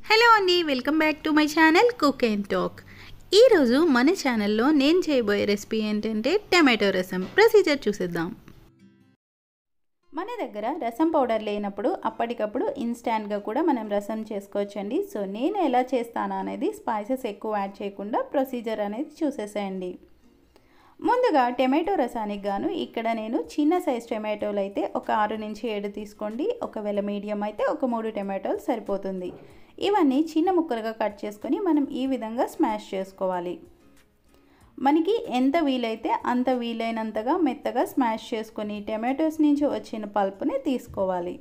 Hello అండి, welcome back to my channel cook and talk. ఈరోజు మన ఛానల్లో నేను చేయబోయే రెసిపీ ఏంటంటే టమాటో రసం. ప్రొసీజర్ చూసేద్దాం. మన దగ్గర రసం పౌడర్ లేనప్పుడు అప్పటికప్పుడు ఇన్స్టాంట్గా కూడా మనం రసం చేసుకోవచ్చండి. సో నేను ఎలా చేస్తాను అనేది స్పైసెస్ ఎక్కువ యాడ్ చేయకుండా ప్రొసీజర్ అనేది చూసేసేయండి. ముందుగా టమాటో రసానికి గాను ఇక్కడ నేను చిన్న సైజ్ టమాటోలు అయితే ఒక 6 నుంచి 7 తీసుకోండి. ఒకవేళ మీడియం అయితే ఒక 3 టమాటోలు సరిపోతుంది. ఇవన్నీ చిన్న ముక్కలుగా కట్ చేసుకొని మనం ఈ విధంగా స్మాష్ చేసుకోవాలి. మనకి ఎంత వీలైతే అంత వీలైనంతగా మెత్తగా స్మాష్ చేసుకొని టమాటోస్ నుంచి వచ్చిన పల్పుని తీసుకోవాలి.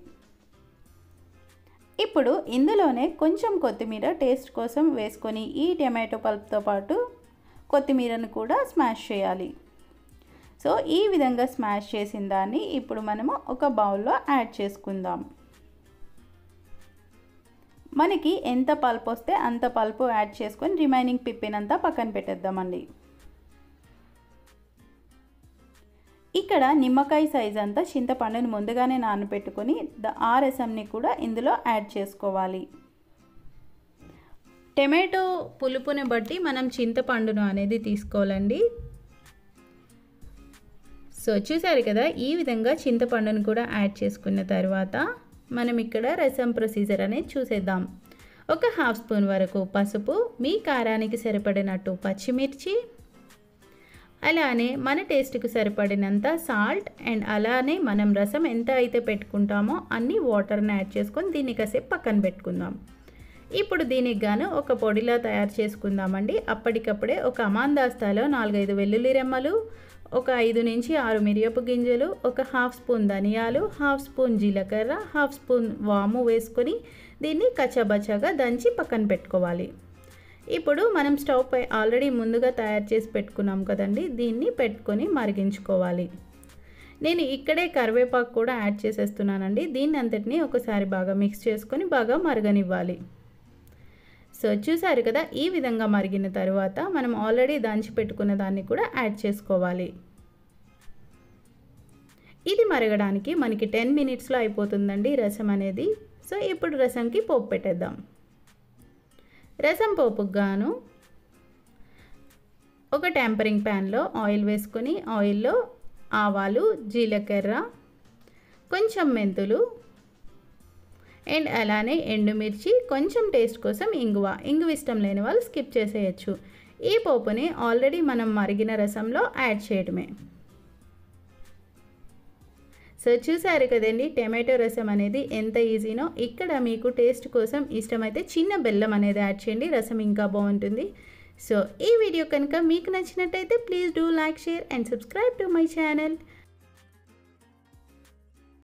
ఇప్పుడు ఇందులోనే కొంచెం కొత్తిమీర టేస్ట్ కోసం వేసుకొని ఈ టమాటో పల్ప్తో పాటు కొత్తిమీరను కూడా స్మాష్ చేయాలి. సో ఈ విధంగా స్మాష్ చేసిన దాన్ని ఇప్పుడు మనము ఒక బౌల్లో యాడ్ చేసుకుందాం. మనకి ఎంత పల్ప్ వస్తే అంత పల్పు యాడ్ చేసుకొని రిమైనింగ్ పిప్పినంతా పక్కన పెట్టేద్దామండి. ఇక్కడ నిమ్మకాయ సైజ్ అంతా చింతపండుని ముందుగానే నానబెట్టుకొని ఆ రసంని కూడా ఇందులో యాడ్ చేసుకోవాలి. టమాటో పులుపుని బట్టి మనం చింతపండును అనేది తీసుకోవాలండి. సో చూసారు కదా, ఈ విధంగా చింతపండును కూడా యాడ్ చేసుకున్న తర్వాత మనం ఇక్కడ రసం ప్రొసీజర్ అనేది చూసేద్దాం. ఒక 1/2 స్పూన్ వరకు పసుపు, మీ కారానికి సరిపడినట్టు పచ్చిమిర్చి, అలానే మన టేస్ట్కి సరిపడినంత సాల్ట్ అండ్ అలానే మనం రసం ఎంత అయితే పెట్టుకుంటామో అన్ని వాటర్ని యాడ్ చేసుకొని దీన్ని కాసేపు పక్కన పెట్టుకుందాం. ఇప్పుడు దీనికి గాను ఒక పొడిలా తయారు చేసుకుందామండి. అప్పటికప్పుడే ఒక అమాందాస్తాలో 4-5 వెల్లుల్లి రెమ్మలు, ఒక 5 నుంచి 6 మిరియపు గింజలు, ఒక 1/2 స్పూన్ ధనియాలు, 1/2 స్పూన్ జీలకర్ర, 1/2 స్పూన్ వాము వేసుకొని దీన్ని కచ్చాబచ్చాగా దంచి పక్కన పెట్టుకోవాలి. ఇప్పుడు మనం స్టవ్ పై ఆల్రెడీ ముందుగా తయారు చేసి పెట్టుకున్నాం కదండి, దీన్ని పెట్టుకొని మరిగించుకోవాలి. నేను ఇక్కడే కరివేపాకు కూడా యాడ్ చేసేస్తున్నానండి. దీన్ని అంతటిని ఒకసారి బాగా మిక్స్ చేసుకొని బాగా మరగనివ్వాలి. సో చూసారు కదా, ఈ విధంగా మరిగిన తర్వాత మనం ఆల్రెడీ దంచి పెట్టుకున్న దాన్ని కూడా యాడ్ చేసుకోవాలి. ఇది మరగడానికి మనకి 10 మినిట్స్లో అయిపోతుందండి రసం అనేది. సో ఇప్పుడు రసంకి పోపు పెట్టేద్దాం. రసం పోపుకు గాను ఒక టెంపరింగ్ ప్యాన్లో ఆయిల్ వేసుకొని ఆయిల్లో ఆవాలు, జీలకర్ర, కొంచెం మెంతులు అండ్ అలానే ఎండుమిర్చి, కొంచెం టేస్ట్ కోసం ఇంగువ ఇష్టం లేని వాళ్ళు స్కిప్ చేసేయచ్చు. ఈ పోపుని ఆల్రెడీ మనం మరిగిన రసంలో యాడ్ చేయడమే. సో చూసారు కదండి, టమాటో రసం అనేది ఎంత ఈజీనో. ఇక్కడ మీకు టేస్ట్ కోసం ఇష్టమైతే చిన్న బెల్లం అనేది యాడ్ చేయండి, రసం ఇంకా బాగుంటుంది. సో ఈ వీడియో కనుక మీకు నచ్చినట్టయితే please do like, share and subscribe to my channel.